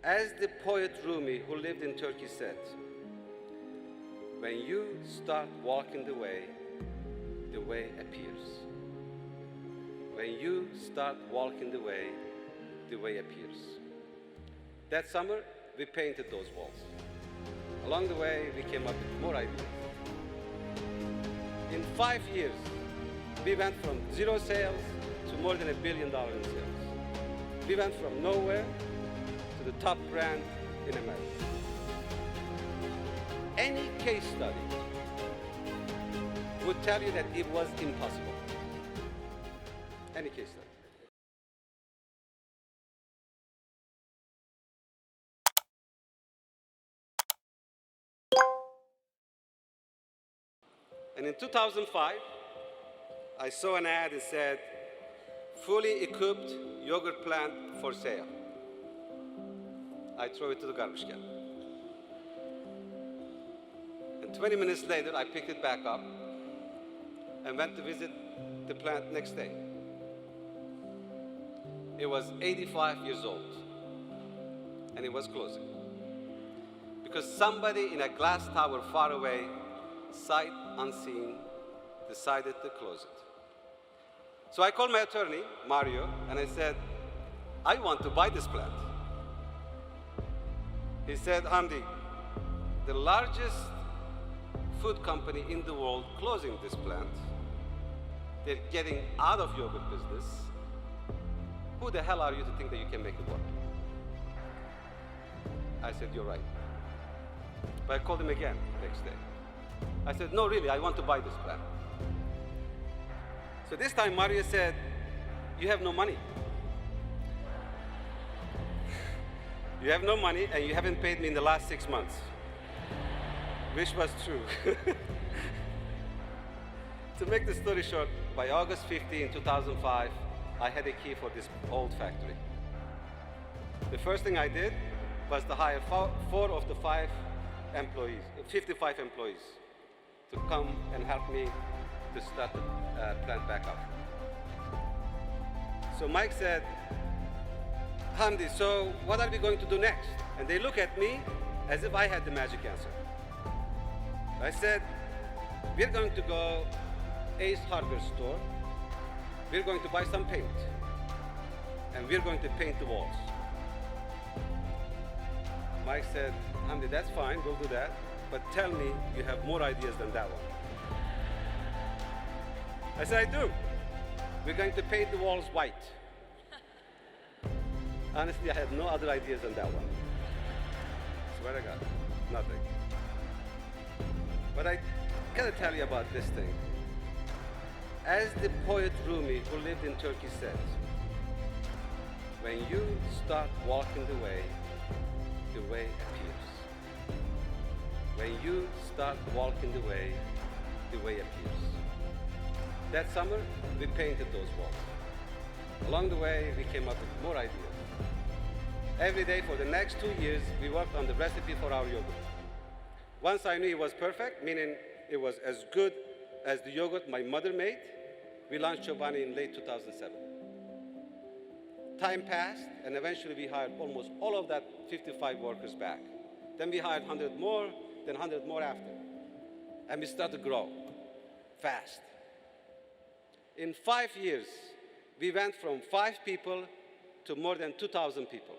As the poet Rumi, who lived in Turkey, said, when you start walking the way appears. When you start walking the way appears. That summer, we painted those walls. Along the way, we came up with more ideas. In 5 years, we went from 0 sales to more than $1 billion in sales. We went from nowhere to the top brand in America. Any case study would tell you that it was impossible. Any case study. And in 2005, I saw an ad that said, fully equipped yogurt plant for sale. I throw it to the garbage can. And 20 minutes later, I picked it back up and went to visit the plant next day. It was 85 years old, and it was closing. Because somebody in a glass tower far away, sight unseen, decided to close it. So I called my attorney, Mario, and I said, I want to buy this plant. He said, Hamdi, the largest food company in the world closing this plant, they're getting out of yogurt business. Who the hell are you to think that you can make it work? I said, you're right. But I called him again next day. I said, no, really, I want to buy this plant. So this time Mario said, you have no money. You have no money and you haven't paid me in the last 6 months. Which was true. To make the story short, by August 15, 2005, I had a key for this old factory. The first thing I did was to hire 4 of the 55 employees to come and help me to start the plant back up. So Mike said, Hamdi, so what are we going to do next? And they look at me as if I had the magic answer. I said, we're going to go Ace Hardware store, we're going to buy some paint, and we're going to paint the walls. Mike said, Hamdi, that's fine, we'll do that, but tell me you have more ideas than that one. I said, I do. We're going to paint the walls white. Honestly, I had no other ideas than that one. Swear to God, nothing. But I gotta tell you about this thing. As the poet Rumi, who lived in Turkey, said, when you start walking the way appears. When you start walking the way appears. That summer, we painted those walls. Along the way, we came up with more ideas. Every day for the next 2 years, we worked on the recipe for our yogurt. Once I knew it was perfect, meaning it was as good as the yogurt my mother made, we launched Chobani in late 2007. Time passed, and eventually we hired almost all of that 55 workers back. Then we hired 100 more, then 100 more after. And we started to grow fast. In 5 years, we went from 5 people to more than 2,000 people.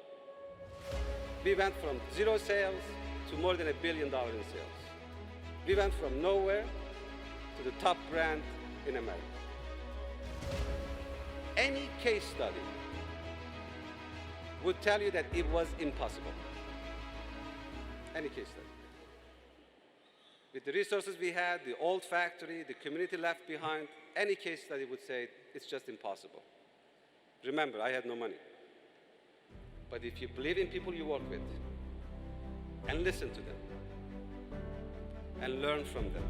We went from 0 sales to more than $1 billion in sales. We went from nowhere to the top brand in America. Any case study would tell you that it was impossible. Any case study. With the resources we had, the old factory, the community left behind, any case study would say it's just impossible. Remember, I had no money. But if you believe in people you work with, and listen to them, and learn from them,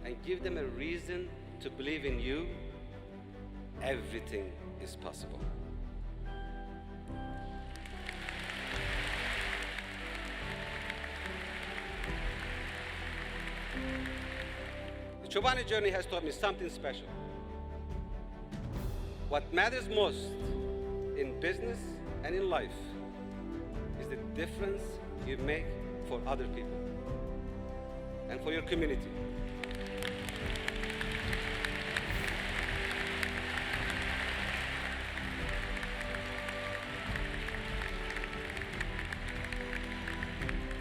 and give them a reason to believe in you, everything is possible. The Chobani journey has taught me something special. What matters most in business and in life the difference you make for other people and for your community.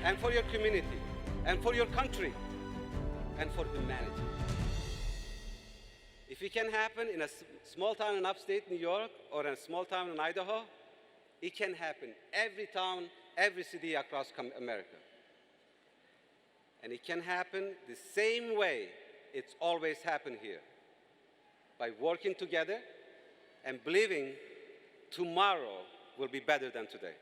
And for your community, and for your country, and for humanity. If it can happen in a small town in upstate New York or in a small town in Idaho, it can happen every town, every city across America. And it can happen the same way it's always happened here, by working together and believing tomorrow will be better than today.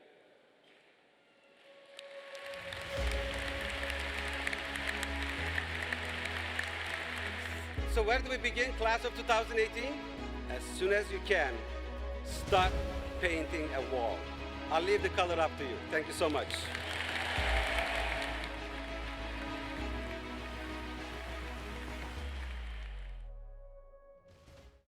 So where do we begin, class of 2018? As soon as you can, start painting a wall. I'll leave the color up to you. Thank you so much.